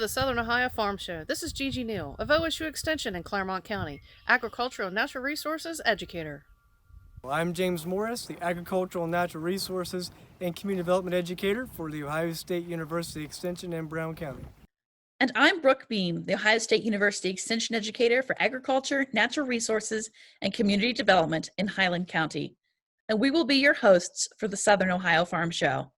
the Southern Ohio Farm Show. This is Gigi Neal of OSU Extension in Claremont County, agricultural and natural resources educator. I'm James Morris, the Agricultural and Natural Resources and Community Development Educator for the Ohio State University Extension in Brown County. And I'm Brooke Beam, the Ohio State University Extension Educator for Agriculture, Natural Resources, and Community Development in Highland County. And we will be your hosts for the Southern Ohio Farm Show.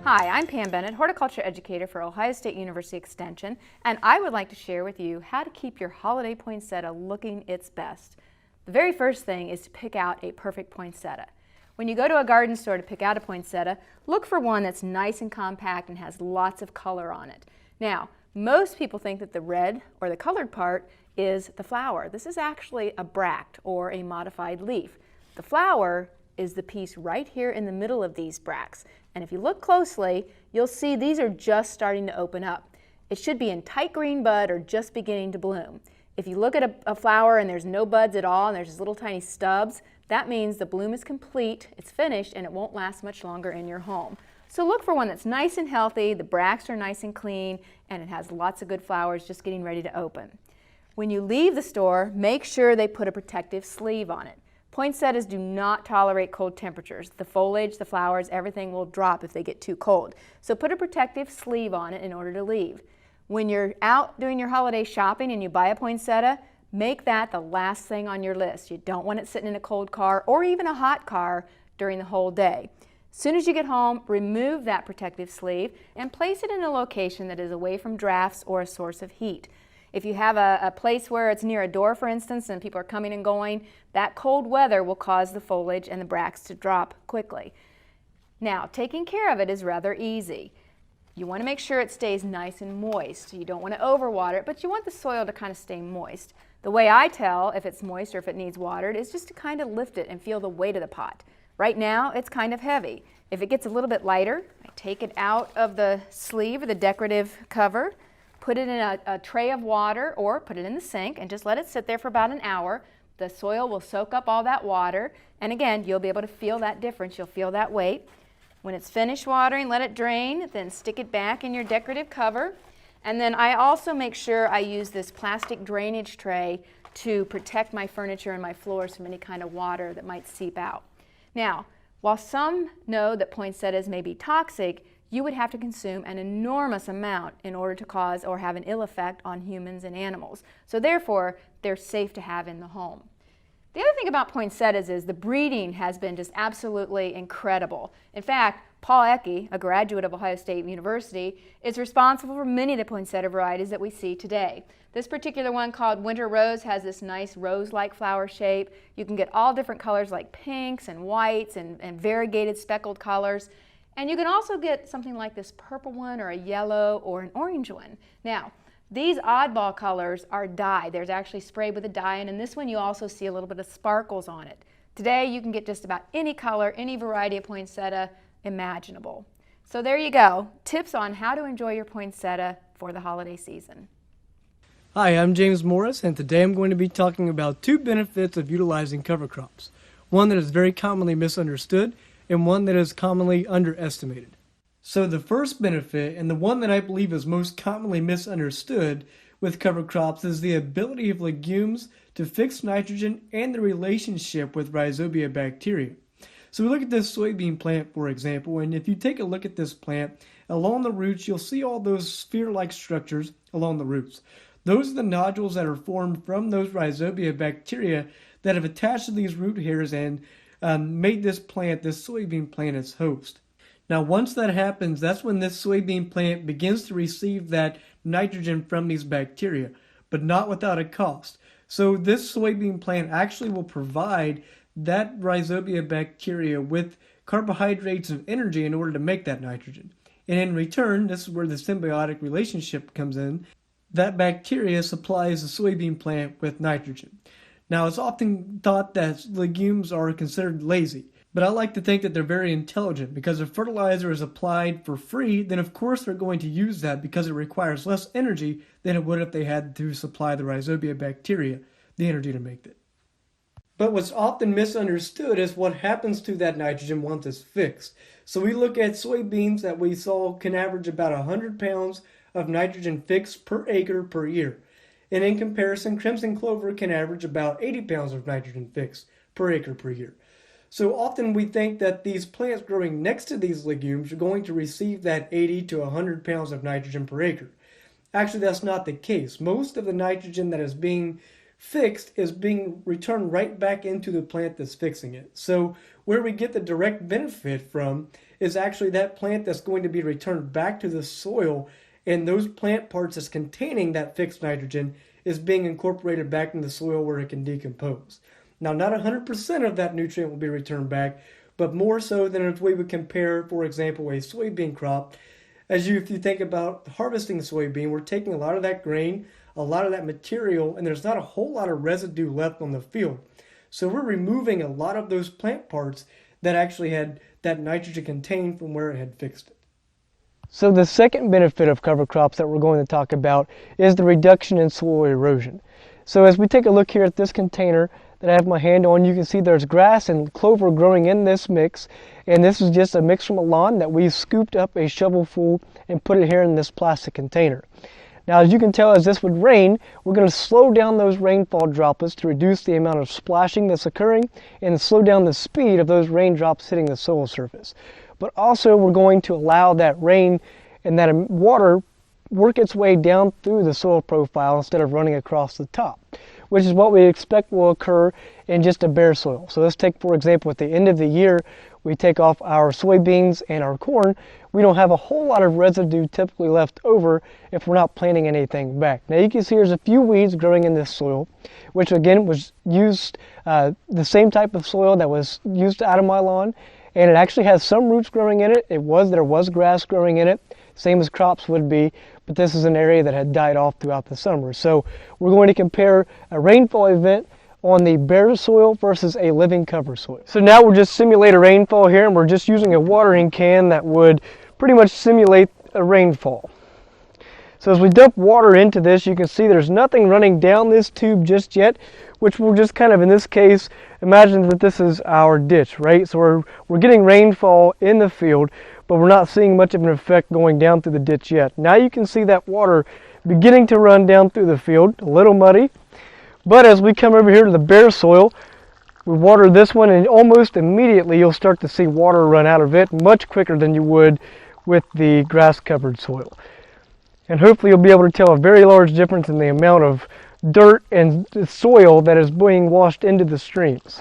Hi, I'm Pam Bennett, Horticulture Educator for Ohio State University Extension, and I would like to share with you how to keep your holiday poinsettia looking its best. The very first thing is to pick out a perfect poinsettia. When you go to a garden store to pick out a poinsettia, look for one that's nice and compact and has lots of color on it. Now, most people think that the red or the colored part is the flower. This is actually a bract or a modified leaf. The flower is the piece right here in the middle of these bracts. And if you look closely, you'll see these are just starting to open up. It should be in tight green bud or just beginning to bloom. If you look at a flower and there's no buds at all and there's just little tiny stubs, that means the bloom is complete, it's finished, and it won't last much longer in your home. So look for one that's nice and healthy, the bracts are nice and clean, and it has lots of good flowers just getting ready to open. When you leave the store, make sure they put a protective sleeve on it. Poinsettias do not tolerate cold temperatures. The foliage, the flowers, everything will drop if they get too cold. So put a protective sleeve on it in order to leave. When you're out doing your holiday shopping and you buy a poinsettia, make that the last thing on your list. You don't want it sitting in a cold car or even a hot car during the whole day. As soon as you get home, remove that protective sleeve and place it in a location that is away from drafts or a source of heat. If you have a place where it's near a door, for instance, and people are coming and going, that cold weather will cause the foliage and the bracts to drop quickly. Now, taking care of it is rather easy. You want to make sure it stays nice and moist. You don't want to overwater it, but you want the soil to kind of stay moist. The way I tell if it's moist or if it needs watered is just to kind of lift it and feel the weight of the pot. Right now, it's kind of heavy. If it gets a little bit lighter, I take it out of the sleeve or the decorative cover, put it in a tray of water or put it in the sink and just let it sit there for about an hour. The soil will soak up all that water, and again, you'll be able to feel that difference. You'll feel that weight. When it's finished watering, let it drain, then stick it back in your decorative cover. And then I also make sure I use this plastic drainage tray to protect my furniture and my floors from any kind of water that might seep out. Now, while some know that poinsettias may be toxic, you would have to consume an enormous amount in order to cause or have an ill effect on humans and animals. So therefore, they're safe to have in the home. The other thing about poinsettias is the breeding has been just absolutely incredible. In fact, Paul Ecke, a graduate of Ohio State University, is responsible for many of the poinsettia varieties that we see today. This particular one called Winter Rose has this nice rose-like flower shape. You can get all different colors like pinks and whites and variegated speckled colors. And you can also get something like this purple one or a yellow or an orange one. Now, these oddball colors are dyed. There's actually sprayed with a dye, and in this one you also see a little bit of sparkles on it. Today you can get just about any color, any variety of poinsettia imaginable. So there you go, tips on how to enjoy your poinsettia for the holiday season. Hi, I'm James Morris, and today I'm going to be talking about two benefits of utilizing cover crops. One that is very commonly misunderstood and one that is commonly underestimated. So the first benefit, and the one that I believe is most commonly misunderstood with cover crops, is the ability of legumes to fix nitrogen and the relationship with rhizobia bacteria. So we look at this soybean plant, for example, and if you take a look at this plant, along the roots, you'll see all those sphere-like structures along the roots. Those are the nodules that are formed from those rhizobia bacteria that have attached to these root hairs and made this plant, this soybean plant, its host. Now, once that happens, that's when this soybean plant begins to receive that nitrogen from these bacteria, but not without a cost. So this soybean plant actually will provide that rhizobia bacteria with carbohydrates and energy in order to make that nitrogen. And in return, this is where the symbiotic relationship comes in, that bacteria supplies the soybean plant with nitrogen. Now, it's often thought that legumes are considered lazy, but I like to think that they're very intelligent, because if fertilizer is applied for free, then of course they're going to use that because it requires less energy than it would if they had to supply the rhizobia bacteria the energy to make it. But what's often misunderstood is what happens to that nitrogen once it's fixed. So we look at soybeans that we saw can average about 100 pounds of nitrogen fixed per acre per year. And in comparison, crimson clover can average about 80 pounds of nitrogen fixed per acre per year. So often we think that these plants growing next to these legumes are going to receive that 80 to 100 pounds of nitrogen per acre. Actually, that's not the case. Most of the nitrogen that is being fixed is being returned right back into the plant that's fixing it. So where we get the direct benefit from is actually that plant that's going to be returned back to the soil, and those plant parts that's containing that fixed nitrogen is being incorporated back into the soil where it can decompose. Now, not 100% of that nutrient will be returned back, but more so than if we would compare, for example, a soybean crop. If you think about harvesting soybean, we're taking a lot of that grain, a lot of that material, and there's not a whole lot of residue left on the field. So we're removing a lot of those plant parts that actually had that nitrogen contained from where it had fixed it. So the second benefit of cover crops that we're going to talk about is the reduction in soil erosion. So as we take a look here at this container that I have my hand on, you can see there's grass and clover growing in this mix, and this is just a mix from a lawn that we scooped up a shovelful and put it here in this plastic container. Now, as you can tell, as this would rain, we're going to slow down those rainfall droplets to reduce the amount of splashing that's occurring and slow down the speed of those raindrops hitting the soil surface. But also, we're going to allow that rain and that water work its way down through the soil profile instead of running across the top, which is what we expect will occur in just a bare soil. So let's take, for example, at the end of the year, we take off our soybeans and our corn. We don't have a whole lot of residue typically left over if we're not planting anything back. Now you can see there's a few weeds growing in this soil, which again was used, the same type of soil that was used out of my lawn, and it actually has some roots growing in it. There was grass growing in it, same as crops would be, but this is an area that had died off throughout the summer. So we're going to compare a rainfall event on the bare soil versus a living cover soil. So now we'll just simulate a rainfall here, and we're just using a watering can that would pretty much simulate a rainfall. So as we dump water into this, you can see there's nothing running down this tube just yet, which will just kind of, in this case, imagine that this is our ditch, right? So we're getting rainfall in the field, but we're not seeing much of an effect going down through the ditch yet. Now you can see that water beginning to run down through the field, a little muddy. But as we come over here to the bare soil, we water this one, and almost immediately you'll start to see water run out of it much quicker than you would with the grass-covered soil. And hopefully you'll be able to tell a very large difference in the amount of dirt and soil that is being washed into the streams.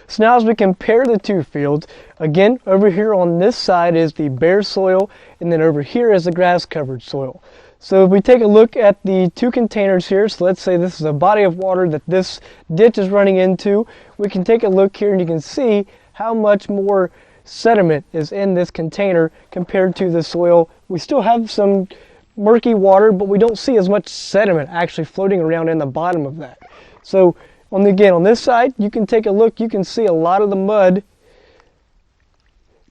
So now as we compare the two fields, again, over here on this side is the bare soil, and then over here is the grass covered soil. So if we take a look at the two containers here, so let's say this is a body of water that this ditch is running into, we can take a look here and you can see how much more sediment is in this container compared to the soil. We still have some murky water, but we don't see as much sediment actually floating around in the bottom of that. So on this side, you can take a look, you can see a lot of the mud,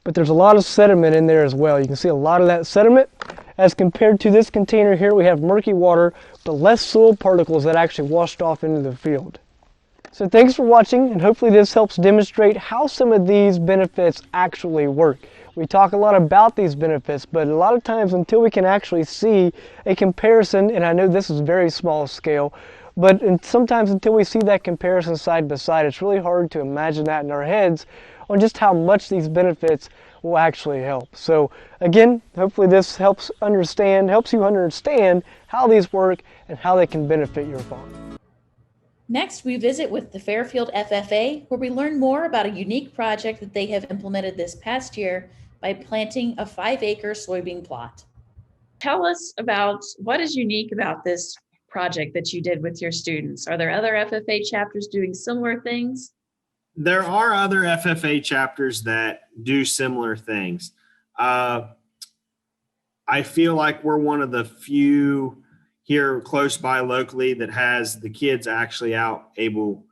but there's a lot of sediment in there as well. You can see a lot of that sediment. As compared to this container here, we have murky water, but less soil particles that actually washed off into the field. So thanks for watching, and hopefully this helps demonstrate how some of these benefits actually work. We talk a lot about these benefits, but a lot of times until we can actually see a comparison, and I know this is very small scale, but sometimes until we see that comparison side by side, it's really hard to imagine that in our heads on just how much these benefits will actually help. So again, hopefully this helps you understand how these work and how they can benefit your farm. Next, we visit with the Fairfield FFA, where we learn more about a unique project that they have implemented this past year by planting a 5-acre soybean plot. Tell us about what is unique about this project that you did with your students. Are there other FFA chapters doing similar things? There are other FFA chapters that do similar things. I feel like we're one of the few here close by locally that has the kids actually out able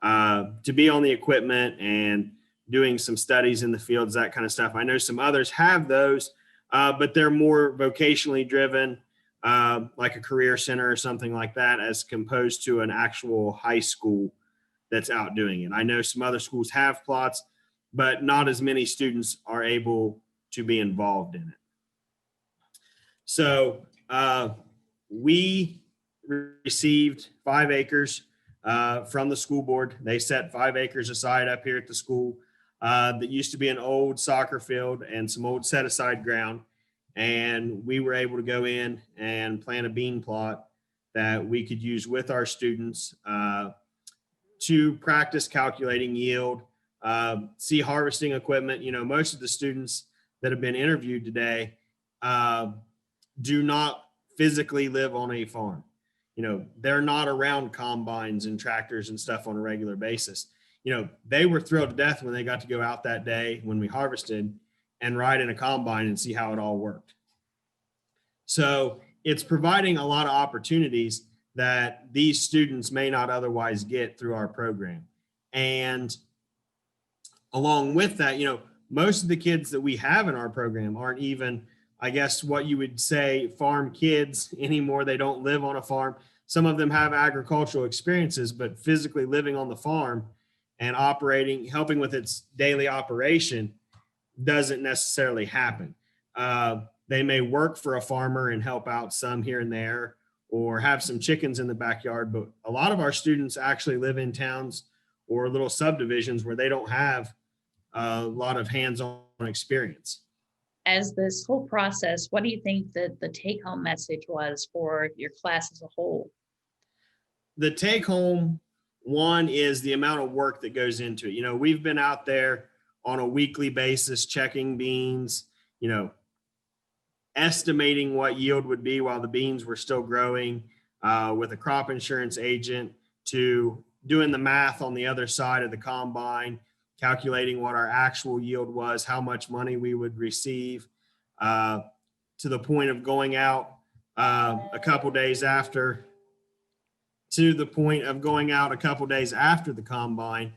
to be on the equipment and doing some studies in the fields, that kind of stuff. I know some others have those, but they're more vocationally driven, like a career center or something like that, as opposed to an actual high school that's out doing it. I know some other schools have plots, but not as many students are able to be involved in it. So we received 5 acres from the school board. They set 5 acres aside up here at the school that used to be an old soccer field and some old set aside ground. And we were able to go in and plant a bean plot that we could use with our students to practice calculating yield, see harvesting equipment. You know, most of the students that have been interviewed today do not physically live on a farm. You know, they're not around combines and tractors and stuff on a regular basis. You know, they were thrilled to death when they got to go out that day when we harvested and ride in a combine and see how it all worked. So it's providing a lot of opportunities that these students may not otherwise get through our program. And along with that, you know, most of the kids that we have in our program aren't even, I guess, what you would say farm kids anymore. They don't live on a farm. Some of them have agricultural experiences, but physically living on the farm and operating, helping with its daily operation doesn't necessarily happen. They may work for a farmer and help out some here and there, or have some chickens in the backyard. But a lot of our students actually live in towns or little subdivisions where they don't have a lot of hands-on experience. As this whole process, what do you think that the take-home message was for your class as a whole? The take-home one is the amount of work that goes into it. You know, we've been out there on a weekly basis checking beans, you know, estimating what yield would be while the beans were still growing, with a crop insurance agent, to doing the math on the other side of the combine, calculating what our actual yield was, how much money we would receive, to the point of going out a couple days after the combine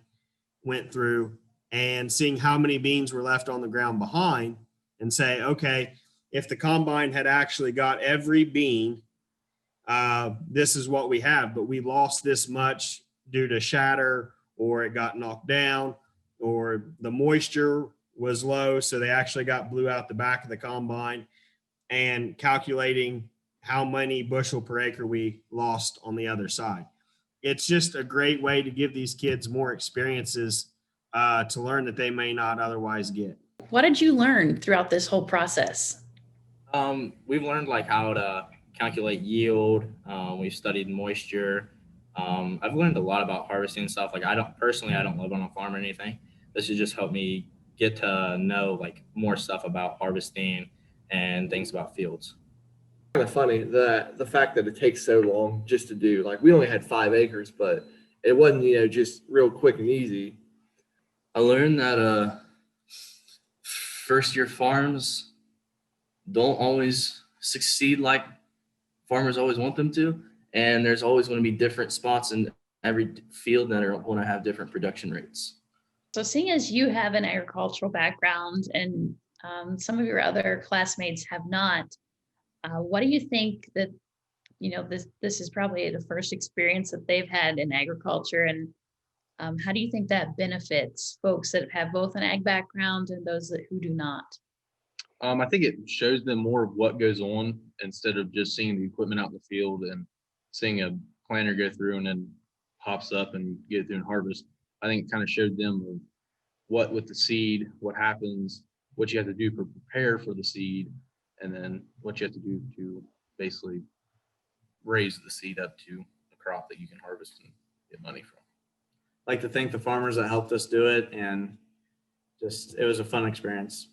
went through and seeing how many beans were left on the ground behind, and say, okay, if the combine had actually got every bean, this is what we have, but we lost this much due to shatter, or it got knocked down, or the moisture was low, so they actually blew out the back of the combine, and calculating how many bushel per acre we lost on the other side. It's just a great way to give these kids more experiences to learn that they may not otherwise get. What did you learn throughout this whole process? We've learned like how to calculate yield. We've studied moisture. I've learned a lot about harvesting and stuff. Like I don't live on a farm or anything. This has just helped me get to know like more stuff about harvesting and things about fields. Kind of funny that the fact that it takes so long just to do. Like we only had 5 acres, but it wasn't, you know, just real quick and easy. I learned that first year farms don't always succeed like farmers always want them to, and there's always going to be different spots in every field that are going to have different production rates. So seeing as you have an agricultural background and some of your other classmates have not, what do you think that, you know, this is probably the first experience that they've had in agriculture, and how do you think that benefits folks that have both an ag background and those who do not? I think it shows them more of what goes on instead of just seeing the equipment out in the field and seeing a planter go through and then pops up and get through and harvest. I think it kind of showed them of what with the seed, what happens, what you have to do to prepare for the seed, and then what you have to do to basically raise the seed up to a crop that you can harvest and get money from. I'd like to thank the farmers that helped us do it, and just it was a fun experience.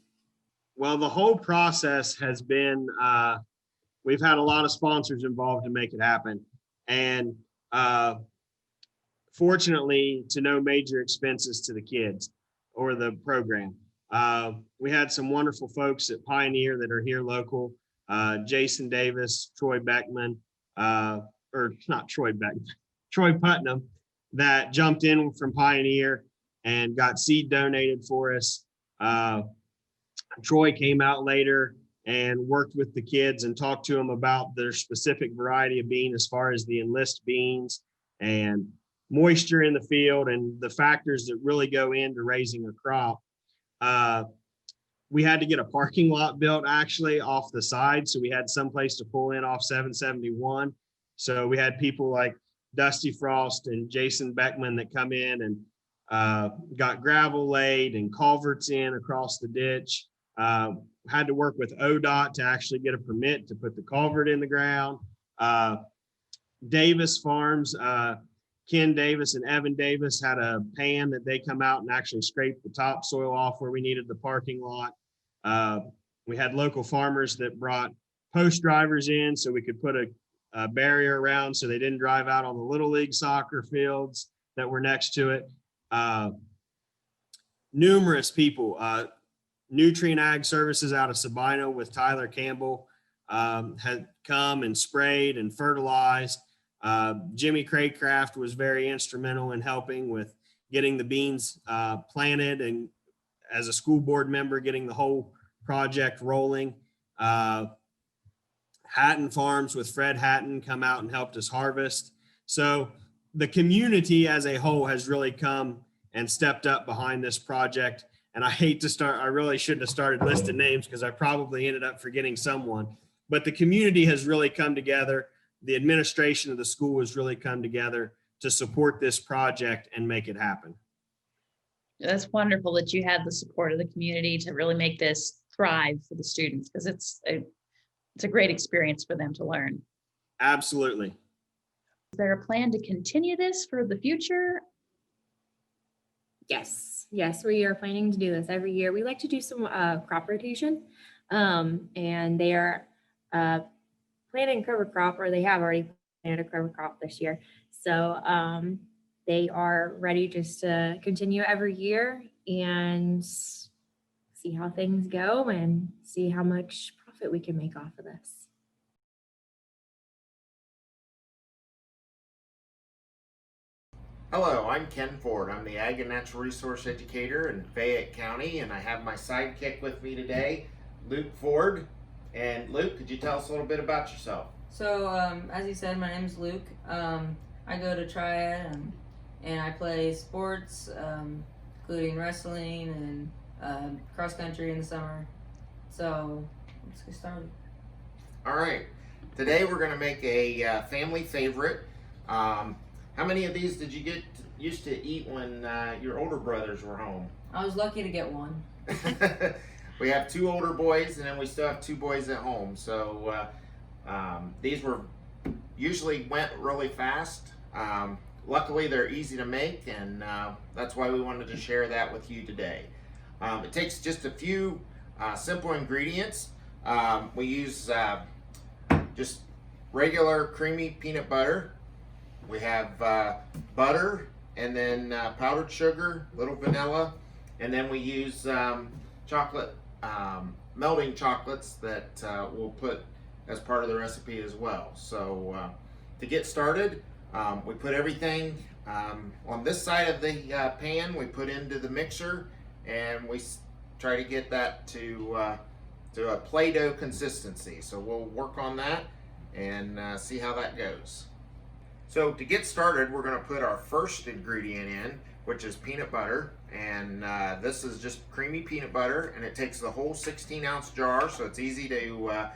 Well, the whole process has been, we've had a lot of sponsors involved to make it happen. And fortunately to no major expenses to the kids or the program. We had some wonderful folks at Pioneer that are here local, Jason Davis, Troy Beckman, or not Troy Beckman, Troy Putnam, that jumped in from Pioneer and got seed donated for us. Troy came out later and worked with the kids and talked to them about their specific variety of bean as far as the enlist beans and moisture in the field and the factors that really go into raising a crop. We had to get a parking lot built actually off the side, so we had some place to pull in off 771. So we had people like Dusty Frost and Jason Beckman that come in and got gravel laid and culverts in across the ditch. Had to work with ODOT to actually get a permit to put the culvert in the ground. Davis Farms, Ken Davis and Evan Davis had a pan that they come out and actually scrape the topsoil off where we needed the parking lot. We had local farmers that brought post drivers in so we could put a barrier around so they didn't drive out on the Little League soccer fields that were next to it. Numerous people, Nutrient Ag Services out of Sabino with Tyler Campbell had come and sprayed and fertilized. Jimmy Craycraft was very instrumental in helping with getting the beans planted and as a school board member, getting the whole project rolling. Hatton Farms with Fred Hatton come out and helped us harvest. So the community as a whole has really come and stepped up behind this project. And I hate to start, I really shouldn't have started listing names because I probably ended up forgetting someone, but the community has really come together. The administration of the school has really come together to support this project and make it happen. That's wonderful that you had the support of the community to really make this thrive for the students, because it's a great experience for them to learn. Absolutely. Is there a plan to continue this for the future? Yes, we are planning to do this every year. We like to do some crop rotation, and they are planting cover crop, or they have already planted a cover crop this year. So they are ready just to continue every year and see how things go and see how much profit we can make off of this. Hello, I'm Ken Ford. I'm the Ag and Natural Resource Educator in Fayette County, and I have my sidekick with me today, Luke Ford. And Luke, could you tell us a little bit about yourself? So, as you said, my name is Luke. I go to Triad and I play sports, including wrestling and cross country in the summer. So, let's get started. All right. Today we're going to make a family favorite. How many of these did you get used to eat when your older brothers were home? I was lucky to get one. We have 2 older boys, and then we still have 2 boys at home. So these were usually went really fast. Luckily, they're easy to make, and that's why we wanted to share that with you today. It takes just a few simple ingredients. We use just regular creamy peanut butter. We have butter, and then powdered sugar, little vanilla, and then we use chocolate, melting chocolates that we'll put as part of the recipe as well. So to get started, we put everything on this side of the pan. We put into the mixer, and we try to get that to a Play-Doh consistency. So we'll work on that and see how that goes. So to get started, we're going to put our first ingredient in, which is peanut butter. And this is just creamy peanut butter, and it takes the whole 16-ounce jar, so it's easy to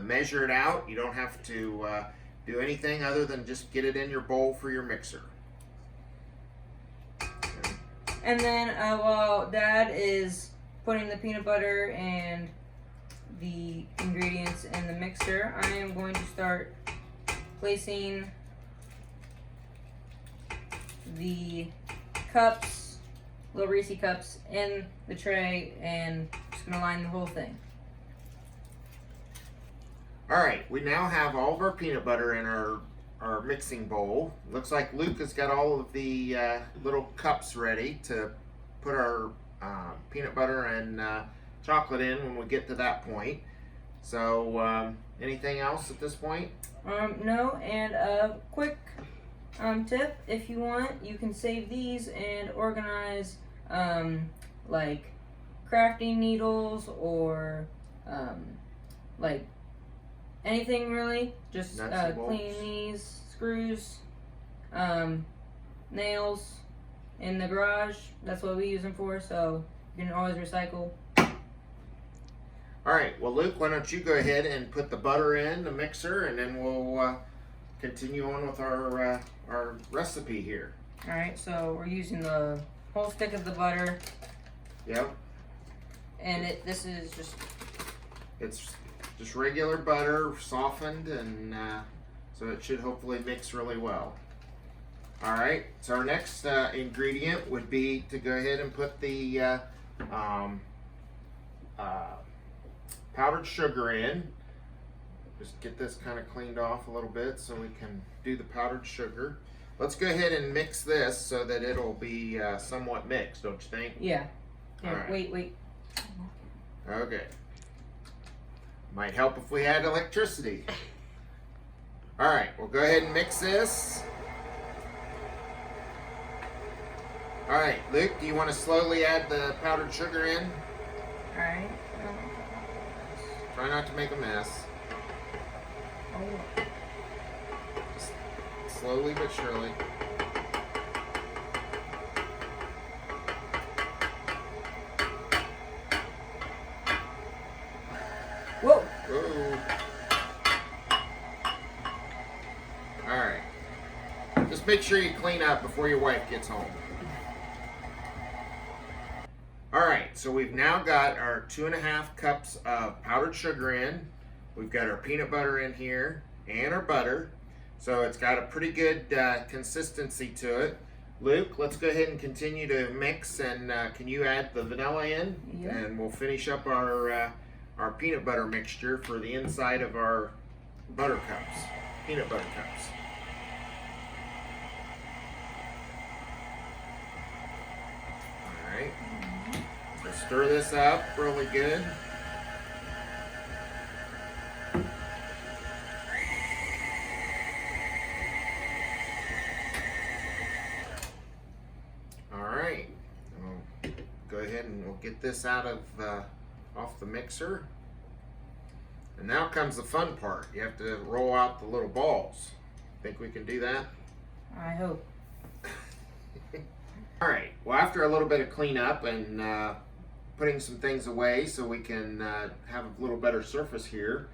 measure it out. You don't have to do anything other than just get it in your bowl for your mixer. And then while Dad is putting the peanut butter and the ingredients in the mixer, I am going to start placing the cups, little Reese cups, in the tray, and just gonna line the whole thing. All right, we now have all of our peanut butter in our our mixing bowl. Looks like Luke has got all of the little cups ready to put our peanut butter and chocolate in when we get to that point. So anything else at this point? No, and a quick tip, if you want, you can save these and organize like crafting needles or like anything really. Just Nuts and clean bolts. these screws, nails in the garage. That's what we use them for, so you can always recycle. All right, well, Luke, why don't you go ahead and put the butter in the mixer, and then we'll continue on with our recipe here. All right, so we're using the whole stick of the butter, Yep, and this is just it's just regular butter, softened, and so it should hopefully mix really well. All right, so our next ingredient would be to go ahead and put the powdered sugar in. Just get this kind of cleaned off a little bit so we can do the powdered sugar. Let's go ahead and mix this so that it'll be somewhat mixed, don't you think? yeah. Here, All right. wait. Okay. Might help if we had electricity. All right, we'll go ahead and mix this. All right, Luke, do you want to slowly add the powdered sugar in? All right. Try not to make a mess. Oh. Just slowly but surely. Whoa. Whoa. All right. Just make sure you clean up before your wife gets home. All right, so we've now got our 2.5 cups of powdered sugar in. We've got our peanut butter in here and our butter. So it's got a pretty good consistency to it. Luke, let's go ahead and continue to mix, and can you add the vanilla in? Yeah. And we'll finish up our peanut butter mixture for the inside of our butter cups, peanut butter cups. All right. So stir this up really good. All right. We'll go ahead and we'll get this out of off the mixer. And now comes the fun part. You have to roll out the little balls. Think we can do that? I hope. All right, well, after a little bit of cleanup and putting some things away so we can have a little better surface here,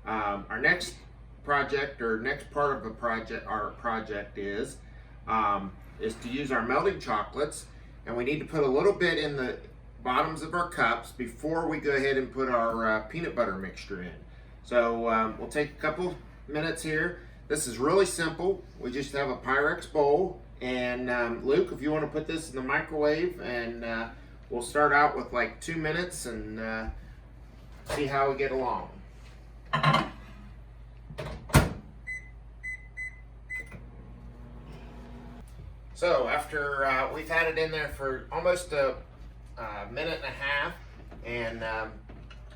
our next project, or next part of the project, our project is to use our melting chocolates, and we need to put a little bit in the bottoms of our cups before we go ahead and put our peanut butter mixture in. So we'll take a couple minutes here. This is really simple. We just have a Pyrex bowl. And Luke, if you want to put this in the microwave, and we'll start out with like 2 minutes and see how we get along. So after we've had it in there for almost a minute and a half, and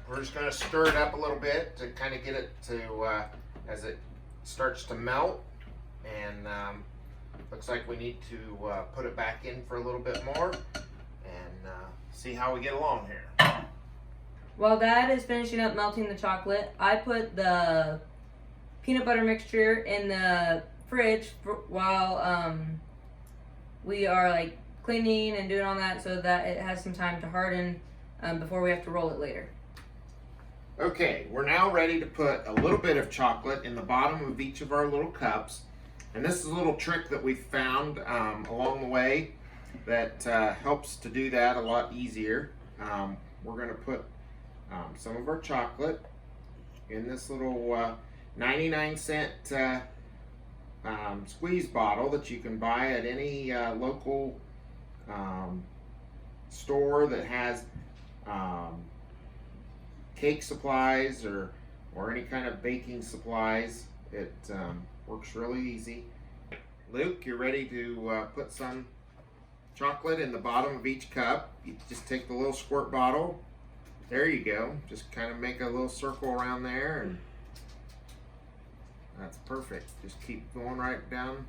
we're just going to stir it up a little bit to kind of get it to as it starts to melt, and looks like we need to put it back in for a little bit more and see how we get along here. While Dad is finishing up melting the chocolate, I put the peanut butter mixture in the fridge while we are like cleaning and doing all that, so that it has some time to harden before we have to roll it later. Okay, we're now ready to put a little bit of chocolate in the bottom of each of our little cups. And this is a little trick that we found along the way that helps to do that a lot easier. We're going to put some of our chocolate in this little 99-cent squeeze bottle that you can buy at any local store that has cake supplies or any kind of baking supplies. It works really easy. Luke, you're ready to put some chocolate in the bottom of each cup. You just take the little squirt bottle. There you go. Just kind of make a little circle around there, and that's perfect. Just keep going right down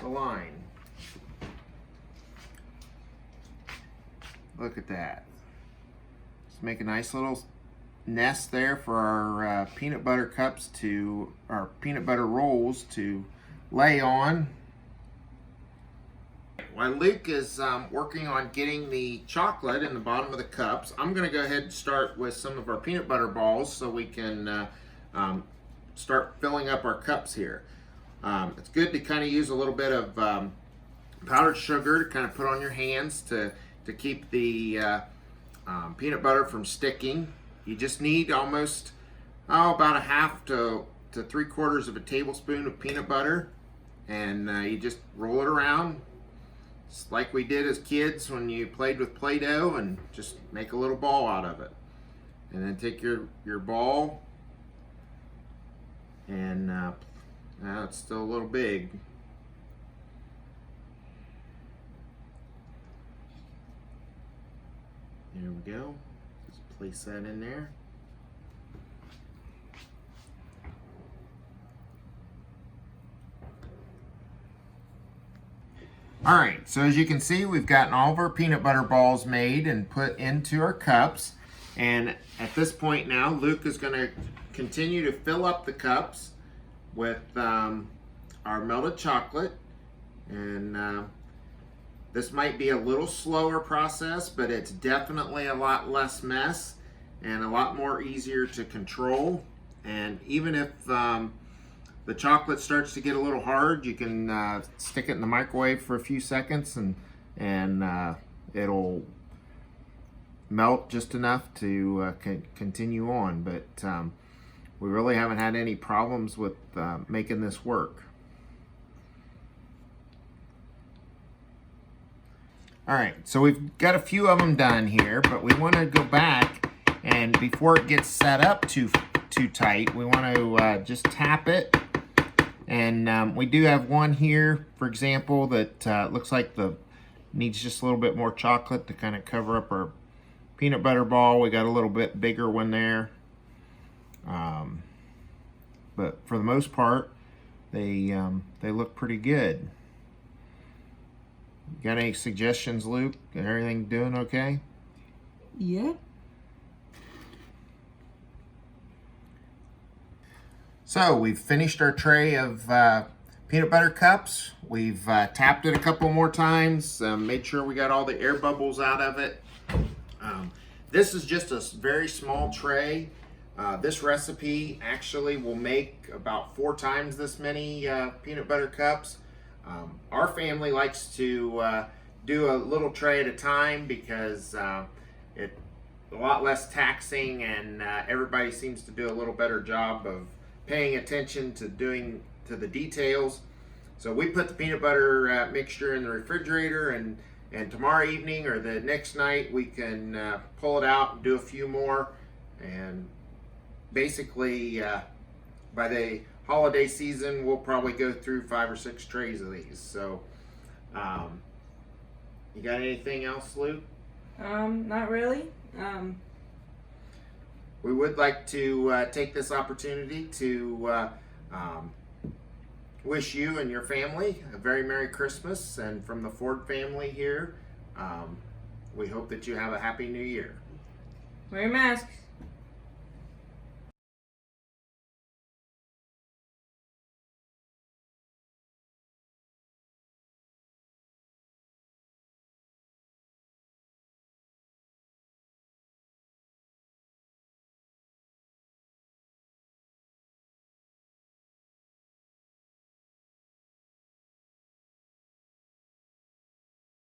the line. Look at that. Just make a nice little nest there for our peanut butter cups to, our peanut butter rolls to lay on. While Luke is working on getting the chocolate in the bottom of the cups, I'm going to go ahead and start with some of our peanut butter balls so we can start filling up our cups here. It's good to kind of use a little bit of powdered sugar to kind of put on your hands to keep the peanut butter from sticking. You just need almost about a half to 3/4 of a tablespoon of peanut butter, and you just roll it around. It's like we did as kids when you played with Play-Doh, and just make a little ball out of it. And then take your ball, and now it's still a little big. There we go. Just place that in there. All right, so as you can see, we've gotten all of our peanut butter balls made and put into our cups. And at this point now, Luke is going to continue to fill up the cups with our melted chocolate. And this might be a little slower process, but it's definitely a lot less mess and a lot more easier to control. And even if the chocolate starts to get a little hard, you can stick it in the microwave for a few seconds, and it'll melt just enough to continue on. But we really haven't had any problems with making this work. All right, so we've got a few of them done here, but we want to go back, and before it gets set up too tight, we want to just tap it. And we do have one here, for example, that looks like needs just a little bit more chocolate to kind of cover up our peanut butter ball. We got a little bit bigger one there. But for the most part, they look pretty good. Got any suggestions, Luke? Everything doing okay? Yeah. So we've finished our tray of peanut butter cups. We've tapped it a couple more times, made sure we got all the air bubbles out of it. This is just a very small tray. This recipe actually will make about 4 times this many peanut butter cups. Our family likes to do a little tray at a time because it's a lot less taxing, and everybody seems to do a little better job of paying attention to the details. So we put the peanut butter mixture in the refrigerator, and tomorrow evening or the next night we can pull it out and do a few more, and basically by the holiday season we'll probably go through 5 or 6 trays of these. So you got anything else, Luke? Not really. We would like to take this opportunity to wish you and your family a very Merry Christmas, and from the Ford family here, we hope that you have a Happy New Year. Wear your mask.